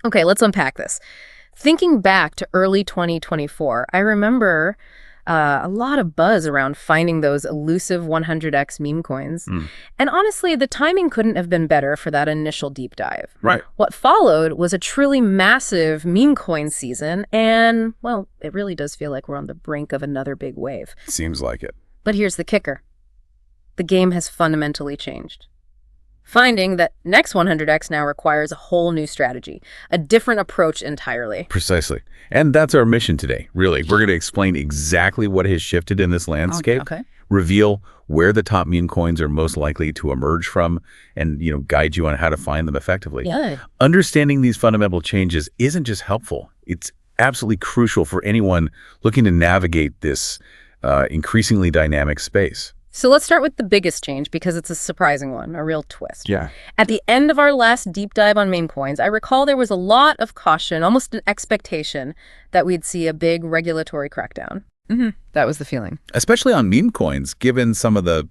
Okay, let's unpack this. Thinking back to early 2024, I remember a lot of buzz around finding those elusive 100x meme coins. And honestly, the timing couldn't have been better for that initial deep dive. Right. What followed was a truly massive meme coin season, and, well, it really does feel like we're on the brink of another big wave. Seems like it. But here's the kicker. The game has fundamentally changed. Finding that next 100x now requires a whole new strategy, a different approach entirely. Precisely. And that's our mission today, really. We're going to explain exactly what has shifted in this landscape, reveal where the top meme coins are most likely to emerge from, and guide you on how to find them effectively. Yeah. Understanding these fundamental changes isn't just helpful. It's absolutely crucial for anyone looking to navigate this increasingly dynamic space. So let's start with the biggest change because it's a surprising one, a real twist. Yeah. At the end of our last deep dive on meme coins, I recall there was a lot of caution, almost an expectation that we'd see a big regulatory crackdown. That was the feeling. Especially on meme coins, given some of the,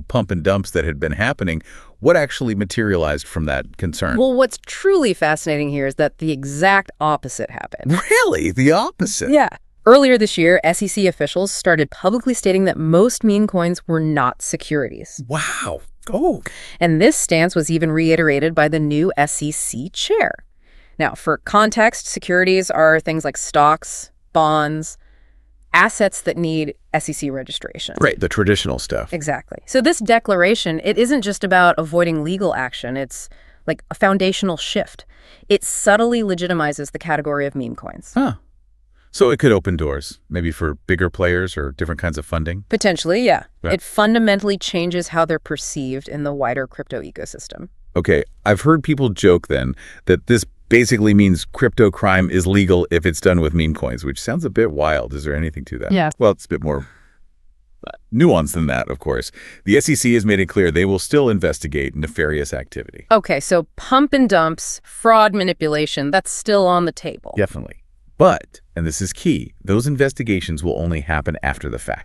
pump and dumps that had been happening, what actually materialized from that concern? Well, what's truly fascinating here is that the exact opposite happened. Really? The opposite? Yeah. Earlier this year, SEC officials started publicly stating that most meme coins were not securities. Wow. Oh. And this stance was even reiterated by the new SEC chair. Now, for context, securities are things like stocks, bonds, assets that need SEC registration. Right, the traditional stuff. Exactly. So this declaration, it isn't just about avoiding legal action. It's like a foundational shift. It subtly legitimizes the category of meme coins. Huh. So it could open doors, maybe for bigger players or different kinds of funding? Potentially, yeah. Right. It fundamentally changes how they're perceived in the wider crypto ecosystem. Okay, I've heard people joke then that this basically means crypto crime is legal if it's done with meme coins, which sounds a bit wild. Is there anything to that? Yeah. Well, it's a bit more nuanced than that, of course. The SEC has made it clear they will still investigate nefarious activity. Okay, so pump and dumps, fraud, manipulation, that's still on the table. Definitely. But, and this is key, those investigations will only happen after the fact.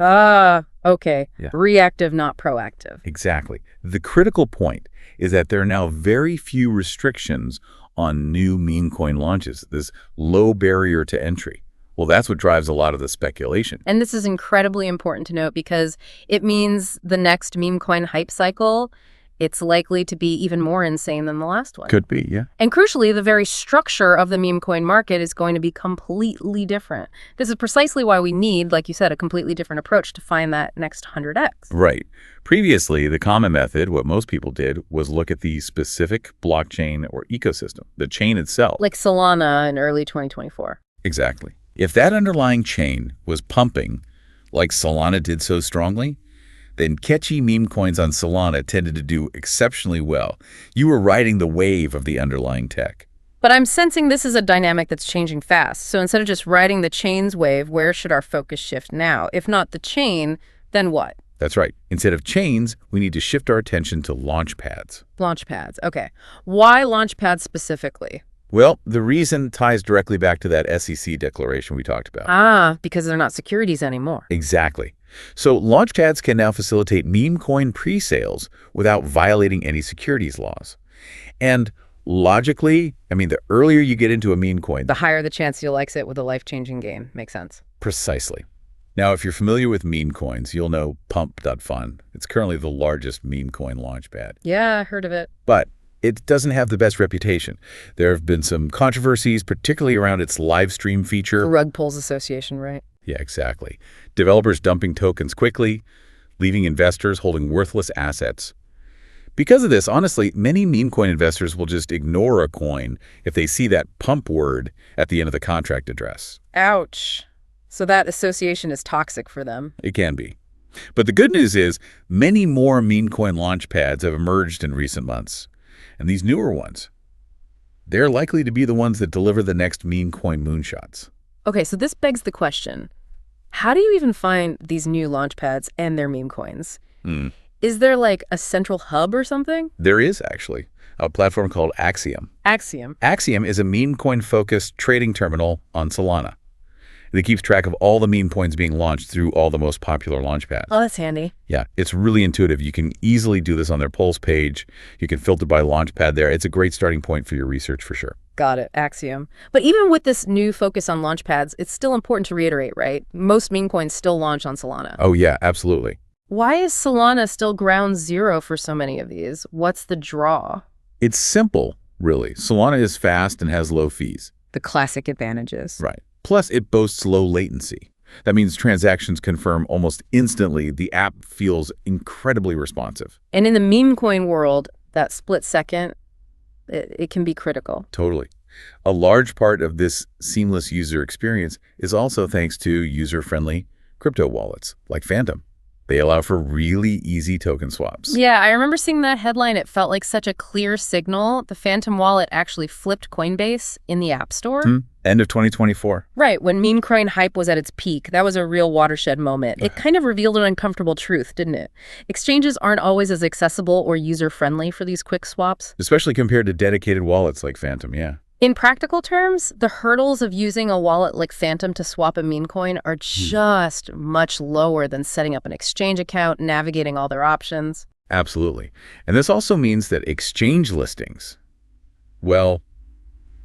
Okay. Yeah. Reactive, not proactive. Exactly. The critical point is that there are now very few restrictions on new meme coin launches, this low barrier to entry. Well, that's what drives a lot of the speculation. And this is incredibly important to note because it means the next meme coin hype cycle, it's likely to be even more insane than the last one. Could be, yeah. And crucially, the very structure of the meme coin market is going to be completely different. This is precisely why we need, like you said, a completely different approach to find that next 100x. Right. Previously, the common method, what most people did, was look at the specific blockchain or ecosystem, the chain itself. Like Solana in early 2024. Exactly. If that underlying chain was pumping, like Solana did so strongly, then catchy meme coins on Solana tended to do exceptionally well. You were riding the wave of the underlying tech. But I'm sensing this is a dynamic that's changing fast. So instead of just riding the chain's wave, where should our focus shift now? If not the chain, then what? That's right. Instead of chains, we need to shift our attention to launch pads. Launch pads. Okay. Why launch pads specifically? Well, the reason ties directly back to that SEC declaration we talked about. Because they're not securities anymore. Exactly. So launch pads can now facilitate meme coin pre-sales without violating any securities laws. And logically, the earlier you get into a meme coin, the higher the chance you'll exit with a life-changing gain. Makes sense. Precisely. Now, if you're familiar with meme coins, you'll know Pump.fun. It's currently the largest meme coin launchpad. Yeah, I heard of it. But it doesn't have the best reputation. There have been some controversies, particularly around its live stream feature. The Rug Pulls Association, right? Yeah, exactly. Developers dumping tokens quickly, leaving investors holding worthless assets. Because of this, honestly, many meme coin investors will just ignore a coin if they see that pump word at the end of the contract address. Ouch. So that association is toxic for them. It can be. But the good news is many more meme coin launch pads have emerged in recent months. And these newer ones, they're likely to be the ones that deliver the next meme coin moonshots. Okay, so this begs the question, how do you even find these new launch pads and their meme coins? Is there like a central hub or something? There is, actually. A platform called Axiom. Axiom? Axiom is a meme coin-focused trading terminal on Solana. It keeps track of all the meme coins being launched through all the most popular launchpads. Oh, that's handy. Yeah, it's really intuitive. You can easily do this on their polls page. You can filter by launchpad there. It's a great starting point for your research for sure. Got it. Axiom. But even with this new focus on launchpads, it's still important to reiterate, right? Most meme coins still launch on Solana. Oh yeah, absolutely. Why is Solana still ground zero for so many of these? What's the draw? It's simple, really. Solana is fast and has low fees. The classic advantages. Right. Plus, it boasts low latency. That means transactions confirm almost instantly. The app feels incredibly responsive. And in the meme coin world, that split second, it can be critical. Totally. A large part of this seamless user experience is also thanks to user-friendly crypto wallets like Phantom. They allow for really easy token swaps. Yeah, I remember seeing that headline. It felt like such a clear signal. The Phantom wallet actually flipped Coinbase in the App Store. End of 2024. Right, when meme coin hype was at its peak. That was a real watershed moment. It kind of revealed an uncomfortable truth, didn't it? Exchanges aren't always as accessible or user-friendly for these quick swaps. Especially compared to dedicated wallets like Phantom, yeah. In practical terms, the hurdles of using a wallet like Phantom to swap a meme coin are just much lower than setting up an exchange account, navigating all their options. Absolutely. And this also means that exchange listings, well,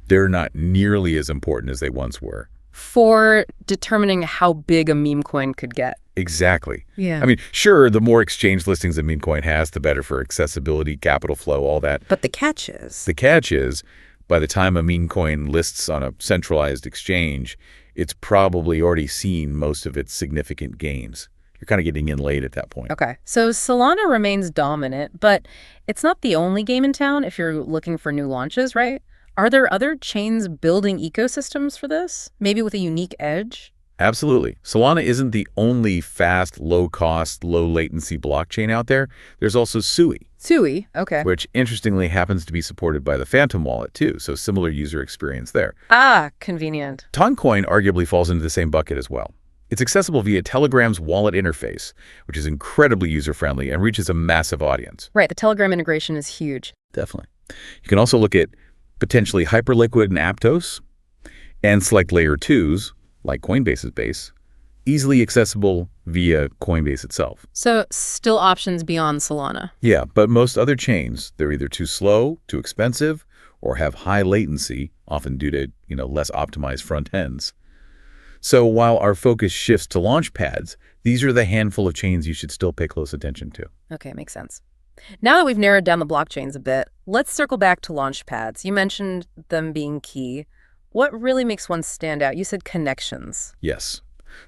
they're not nearly as important as they once were. For determining how big a meme coin could get. Exactly. Yeah. I mean, sure, the more exchange listings a meme coin has, the better for accessibility, capital flow, all that. But the catch is? The catch is, by the time a meme coin lists on a centralized exchange, it's probably already seen most of its significant gains. You're kind of getting in late at that point. Okay. So Solana remains dominant, but it's not the only game in town if you're looking for new launches, right? Are there other chains building ecosystems for this? Maybe with a unique edge? Absolutely. Solana isn't the only fast, low-cost, low-latency blockchain out there. There's also Sui. Sui, okay. Which, interestingly, happens to be supported by the Phantom wallet, too, so similar user experience there. Ah, convenient. Toncoin arguably falls into the same bucket as well. It's accessible via Telegram's wallet interface, which is incredibly user-friendly and reaches a massive audience. Right, the Telegram integration is huge. Definitely. You can also look at potentially Hyperliquid and Aptos, and select layer 2s, like Coinbase's base, easily accessible via Coinbase itself. So still options beyond Solana. Yeah, but most other chains, they're either too slow, too expensive, or have high latency, often due to, less optimized front ends. So while our focus shifts to launchpads, these are the handful of chains you should still pay close attention to. Okay, makes sense. Now that we've narrowed down the blockchains a bit, let's circle back to launchpads. You mentioned them being key. What really makes one stand out? You said connections. Yes.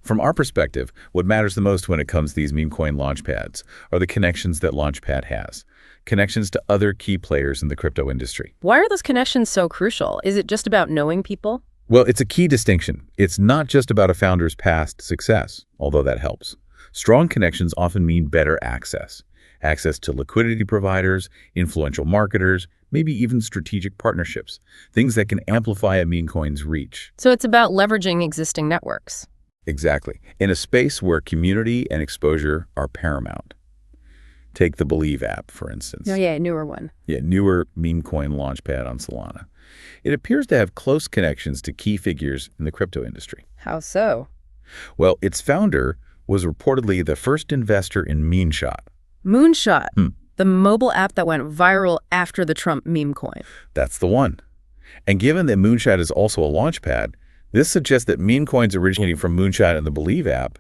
From our perspective, what matters the most when it comes to these meme coin launchpads are the connections that Launchpad has. Connections to other key players in the crypto industry. Why are those connections so crucial? Is it just about knowing people? Well, it's a key distinction. It's not just about a founder's past success, although that helps. Strong connections often mean better access. Access to liquidity providers, influential marketers, maybe even strategic partnerships, things that can amplify a meme coin's reach. So it's about leveraging existing networks. Exactly. In a space where community and exposure are paramount. Take the Believe app, for instance. Oh, yeah, newer one. Yeah, newer meme coin launchpad on Solana. It appears to have close connections to key figures in the crypto industry. How so? Well, its founder was reportedly the first investor in Moonshot. Moonshot, the mobile app that went viral after the Trump meme coin. That's the one. And given that Moonshot is also a launchpad, this suggests that meme coins originating from Moonshot and the Believe app,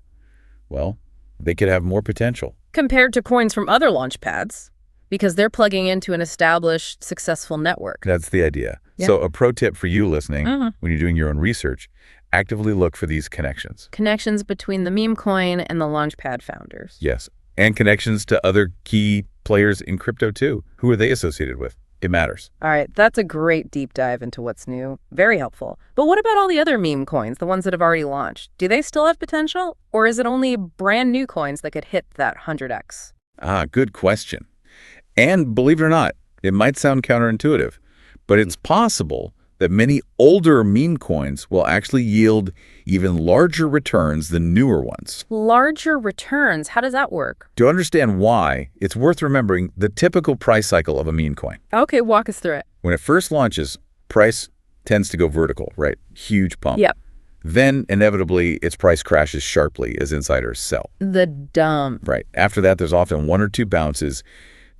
well, they could have more potential. Compared to coins from other launchpads, because they're plugging into an established, successful network. That's the idea. Yeah. So a pro tip for you listening, when you're doing your own research, actively look for these connections. Connections between the meme coin and the launchpad founders. Yes. And connections to other key players in crypto too. Who are they associated with? It matters. All right, that's a great deep dive into what's new. Very helpful. But what about all the other meme coins, the ones that have already launched? Do they still have potential? Or is it only brand new coins that could hit that 100x? Good question. And believe it or not, it might sound counterintuitive, but it's possible that many older meme coins will actually yield even larger returns than newer ones. Larger returns? How does that work? To understand why, it's worth remembering the typical price cycle of a meme coin. Okay, walk us through it. When it first launches, price tends to go vertical, right? Huge pump. Yep. Then, inevitably, its price crashes sharply as insiders sell. The dump. Right. After that, there's often one or two bounces.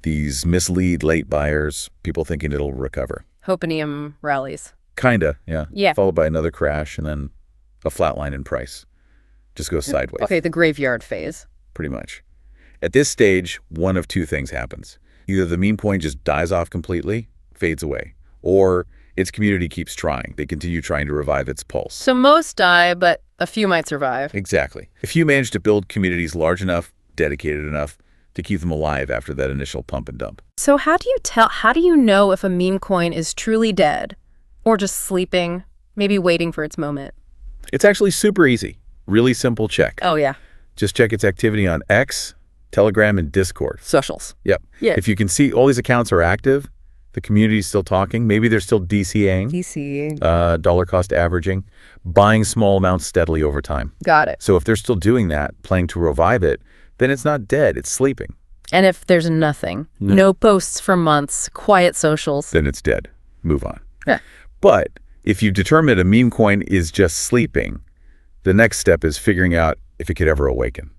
These mislead late buyers, people thinking it'll recover. Hopium rallies. Kinda, yeah. Yeah. Followed by another crash and then a flat line in price. Just goes sideways. Okay, the graveyard phase. Pretty much. At this stage, one of two things happens. Either the meme coin just dies off completely, fades away, or its community keeps trying. They continue trying to revive its pulse. So most die, but a few might survive. Exactly. If you manage to build communities large enough, dedicated enough, to keep them alive after that initial pump and dump. So how do you know if a meme coin is truly dead or just sleeping, maybe waiting for its moment? It's actually super easy. Really simple check. Oh, yeah. Just check its activity on X, Telegram, and Discord. Socials. Yep. Yeah. If you can see all these accounts are active, the community's still talking, maybe they're still DCAing, dollar cost averaging, buying small amounts steadily over time. Got it. So if they're still doing that, planning to revive it, then it's not dead, it's sleeping. And if there's nothing, no posts for months, quiet socials, Then it's dead. Move on. Yeah. But if you determine a meme coin is just sleeping, the next step is figuring out if it could ever awaken.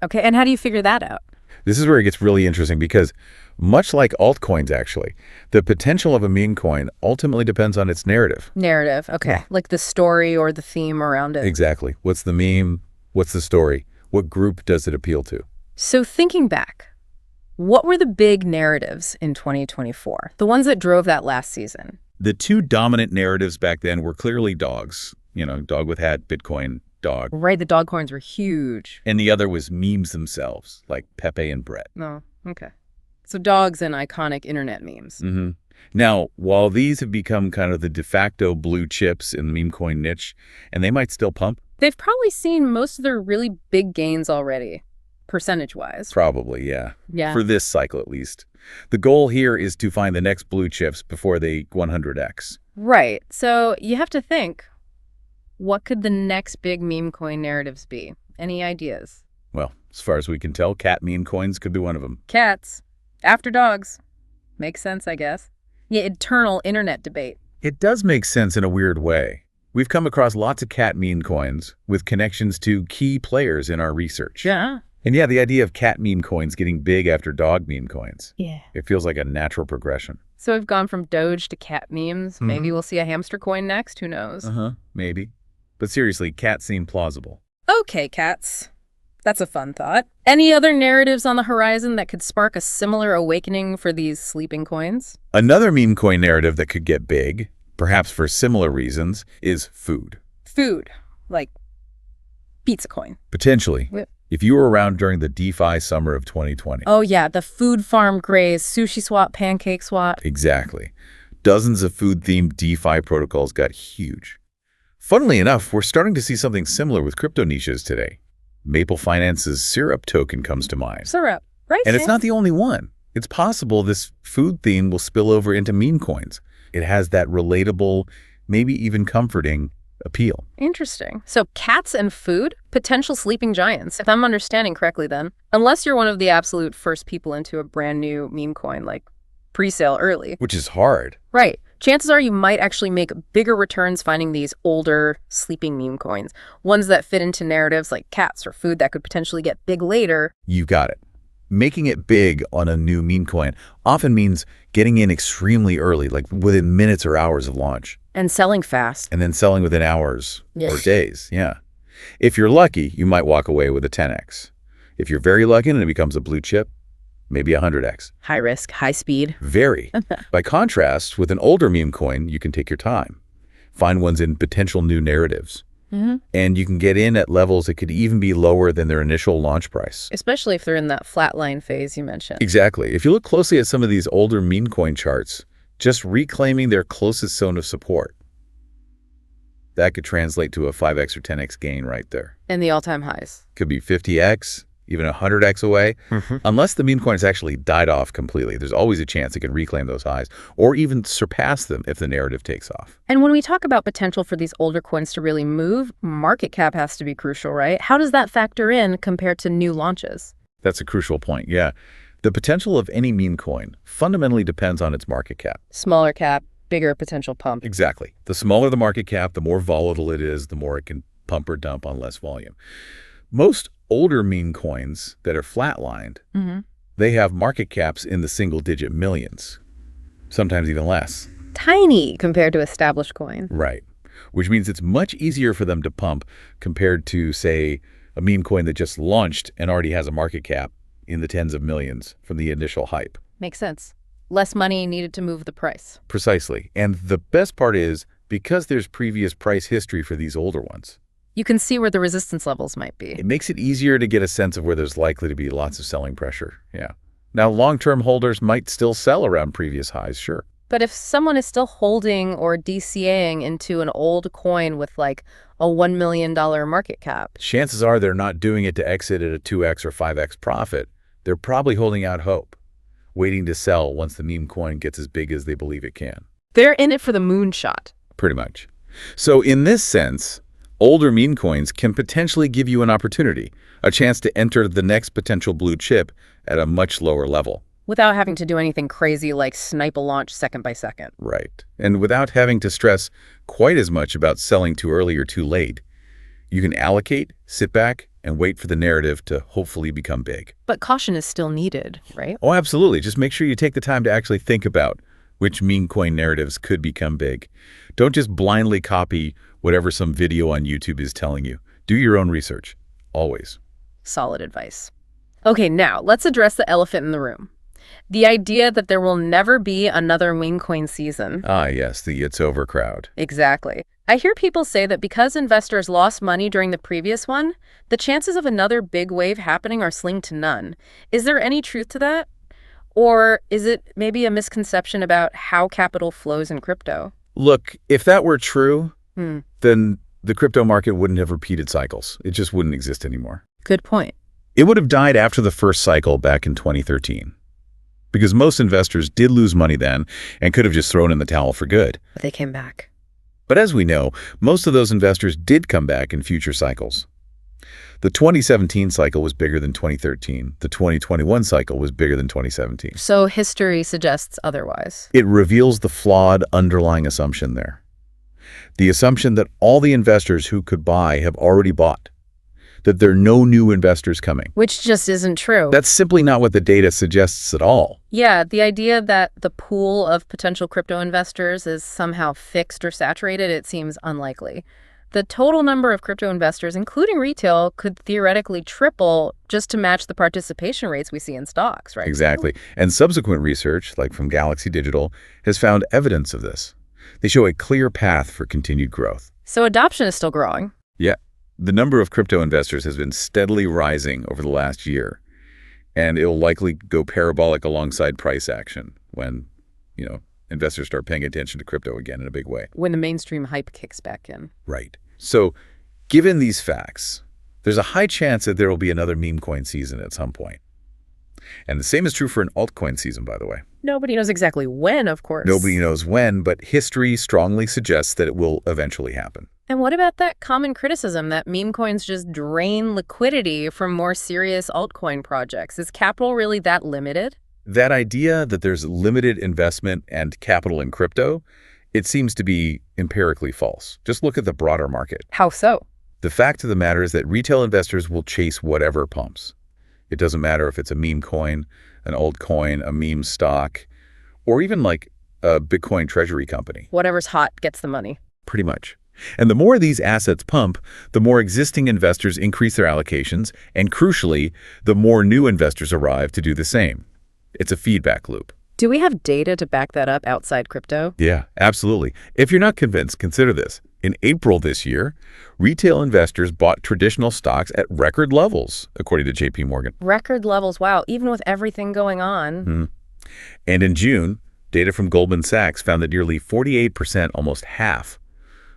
Okay, and how do you figure that out? This is where it gets really interesting because much like altcoins, actually, the potential of a meme coin ultimately depends on its narrative. Narrative, okay. Like the story or the theme around it. Exactly. What's the meme? What's the story? What group does it appeal to? So thinking back, what were the big narratives in 2024? The ones that drove that last season? The two dominant narratives back then were clearly dogs. You know, dog with hat, Bitcoin, dog. Right, the dog coins were huge. And the other was memes themselves, like Pepe and Brett. Oh, okay. So dogs and iconic internet memes. Mm-hmm. Now, while these have become kind of the de facto blue chips in the meme coin niche, and they might still pump. They've probably seen most of their really big gains already, percentage-wise. Probably, yeah. Yeah. For this cycle, at least. The goal here is to find the next blue chips before they 100x. Right. So you have to think, what could the next big meme coin narratives be? Any ideas? Well, as far as we can tell, cat meme coins could be one of them. Cats. After dogs. Makes sense, I guess. Yeah, eternal internet debate. It does make sense in a weird way. We've come across lots of cat meme coins with connections to key players in our research. Yeah. And yeah, the idea of cat meme coins getting big after dog meme coins. Yeah. It feels like a natural progression. So we've gone from Doge to cat memes. Maybe we'll see a hamster coin next. Who knows? Maybe. But seriously, cats seem plausible. Okay, cats. That's a fun thought. Any other narratives on the horizon that could spark a similar awakening for these sleeping coins? Another meme coin narrative that could get big, perhaps for similar reasons, is food. Food. Like pizza coin. Potentially. Yep. If you were around during the DeFi summer of 2020. Oh, yeah. The food farm graze, sushi swap, pancake swap. Exactly. Dozens of food-themed DeFi protocols got huge. Funnily enough, we're starting to see something similar with crypto niches today. Maple Finance's Syrup token comes to mind. Syrup, right? And it's not the only one. It's possible this food theme will spill over into meme coins. It has that relatable, maybe even comforting appeal. Interesting. So cats and food, potential sleeping giants, if I'm understanding correctly then. Unless you're one of the absolute first people into a brand new meme coin, like pre-sale early. Which is hard. Right. Chances are you might actually make bigger returns finding these older sleeping meme coins, ones that fit into narratives like cats or food that could potentially get big later. You got it. Making it big on a new meme coin often means getting in extremely early, like within minutes or hours of launch. And selling fast. And then selling within hours Yeah. or days, yeah. If you're lucky, you might walk away with a 10x. If you're very lucky and it becomes a blue chip, maybe 100x. High risk, high speed. Very. By contrast, with an older meme coin, you can take your time. Find ones in potential new narratives. And you can get in at levels that could even be lower than their initial launch price. Especially if they're in that flatline phase you mentioned. Exactly. If you look closely at some of these older meme coin charts, just reclaiming their closest zone of support, that could translate to a 5x or 10x gain right there. And the all-time highs. Could be 50x, even 100x away. Unless the meme coin has actually died off completely, there's always a chance it can reclaim those highs or even surpass them if the narrative takes off. And when we talk about potential for these older coins to really move, market cap has to be crucial, right? How does that factor in compared to new launches? That's a crucial point, yeah. The potential of any meme coin fundamentally depends on its market cap. Smaller cap, bigger potential pump. Exactly. The smaller the market cap, the more volatile it is, the more it can pump or dump on less volume. Most older meme coins that are flatlined, they have market caps in the single-digit millions, sometimes even less. Tiny compared to established coins. Right. Which means it's much easier for them to pump compared to, say, a meme coin that just launched and already has a market cap in the tens of millions from the initial hype. Makes sense. Less money needed to move the price. Precisely. And the best part is, because there's previous price history for these older ones, you can see where the resistance levels might be. it makes it easier to get a sense of where there's likely to be lots of selling pressure. Yeah. Now, long-term holders might still sell around previous highs, sure. But if someone is still holding or DCAing into an old coin with like a $1 million market cap, chances are they're not doing it to exit at a 2x or 5x profit. They're probably holding out hope, waiting to sell once the meme coin gets as big as they believe it can. They're in it for the moonshot. Pretty much. So in this sense, older meme coins can potentially give you an opportunity, a chance to enter the next potential blue chip at a much lower level. Without having to do anything crazy like snipe a launch second by second. Right. And without having to stress quite as much about selling too early or too late. You can allocate, sit back, and wait for the narrative to hopefully become big. But caution is still needed, right? Oh, absolutely. Just make sure you take the time to actually think about which meme coin narratives could become big. Don't just blindly copy whatever some video on YouTube is telling you. Do your own research. Always. Solid advice. Okay, now let's address the elephant in the room. The idea that there will never be another meme coin season. Ah, yes, the it's over crowd. Exactly. I hear people say that because investors lost money during the previous one, the chances of another big wave happening are slim to none. Is there any truth to that? Or is it maybe a misconception about how capital flows in crypto? Look, if that were true, then the crypto market wouldn't have repeated cycles. It just wouldn't exist anymore. Good point. It would have died after the first cycle back in 2013. Because most investors did lose money then and could have just thrown in the towel for good. But they came back. But as we know, most of those investors did come back in future cycles. The 2017 cycle was bigger than 2013. The 2021 cycle was bigger than 2017. So history suggests otherwise. It reveals the flawed underlying assumption there. The assumption that all the investors who could buy have already bought. That there are no new investors coming. Which just isn't true. That's simply not what the data suggests at all. Yeah, the idea that the pool of potential crypto investors is somehow fixed or saturated, it seems unlikely. The total number of crypto investors, including retail, could theoretically triple just to match the participation rates we see in stocks, right? Exactly. And subsequent research, like from Galaxy Digital, has found evidence of this. They show a clear path for continued growth. So adoption is still growing. Yeah. The number of crypto investors has been steadily rising over the last year, and it'll likely go parabolic alongside price action when, investors start paying attention to crypto again in a big way. When the mainstream hype kicks back in. Right. So, given these facts, there's a high chance that there will be another meme coin season at some point. And the same is true for an altcoin season, by the way. Nobody knows exactly when, of course. Nobody knows when, but history strongly suggests that it will eventually happen. And what about that common criticism that meme coins just drain liquidity from more serious altcoin projects? Is capital really that limited? That idea that there's limited investment and capital in crypto, it seems to be empirically false. Just look at the broader market. How so? The fact of the matter is that retail investors will chase whatever pumps. It doesn't matter if it's a meme coin, an old coin, a meme stock, or even like a Bitcoin treasury company. Whatever's hot gets the money. Pretty much. And the more these assets pump, the more existing investors increase their allocations, and crucially, the more new investors arrive to do the same. It's a feedback loop. Do we have data to back that up outside crypto? Yeah, absolutely. If you're not convinced, consider this. In April this year, retail investors bought traditional stocks at record levels, according to JP Morgan. Record levels, wow, even with everything going on. And in June, data from Goldman Sachs found that nearly 48%, almost half,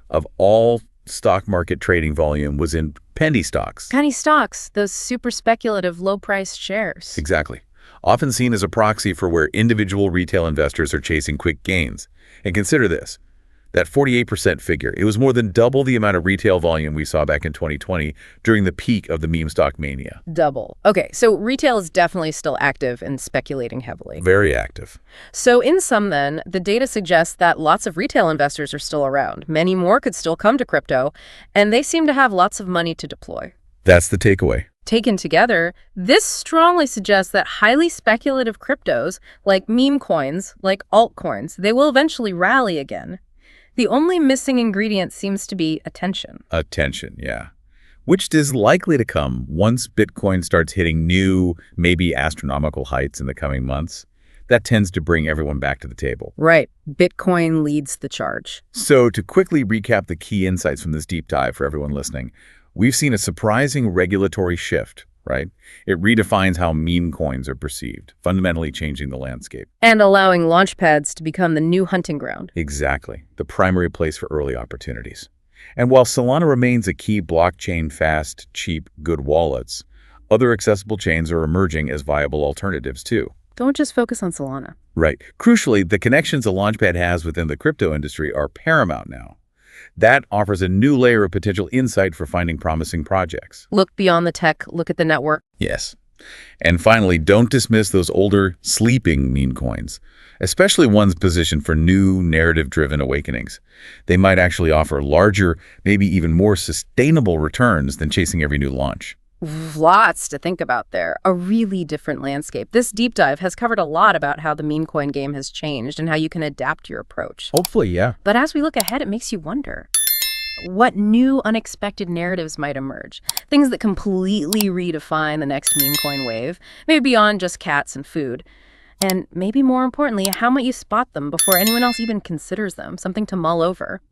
of all stock market trading volume was in penny stocks. Penny stocks, those super speculative, low-priced shares. Exactly. Often seen as a proxy for where individual retail investors are chasing quick gains. And consider this. That 48% figure, it was more than double the amount of retail volume we saw back in 2020 during the peak of the meme stock mania. Double. Okay, so retail is definitely still active and speculating heavily. Very active. So in sum then, the data suggests that lots of retail investors are still around. Many more could still come to crypto, and they seem to have lots of money to deploy. That's the takeaway. Taken together, this strongly suggests that highly speculative cryptos, like meme coins, like altcoins, they will eventually rally again. The only missing ingredient seems to be attention. Attention, yeah. Which is likely to come once Bitcoin starts hitting new, maybe astronomical heights in the coming months. That tends to bring everyone back to the table. Right. Bitcoin leads the charge. So to quickly recap the key insights from this deep dive for everyone listening, we've seen a surprising regulatory shift, right? It redefines how meme coins are perceived, fundamentally changing the landscape. And allowing launchpads to become the new hunting ground. Exactly. The primary place for early opportunities. And while Solana remains a key blockchain, fast, cheap, good wallets, other accessible chains are emerging as viable alternatives too. Don't just focus on Solana. Right. Crucially, the connections a launchpad has within the crypto industry are paramount now. That offers a new layer of potential insight for finding promising projects. Look beyond the tech, look at the network. Yes. And finally, don't dismiss those older, sleeping meme coins, especially ones positioned for new, narrative-driven awakenings. They might actually offer larger, maybe even more sustainable returns than chasing every new launch. Lots to think about there. A really different landscape. This deep dive has covered a lot about how the meme coin game has changed and how you can adapt your approach. Hopefully, yeah. But as we look ahead, it makes you wonder what new unexpected narratives might emerge. Things that completely redefine the next meme coin wave, maybe beyond just cats and food. And maybe more importantly, how might you spot them before anyone else even considers them? Something to mull over.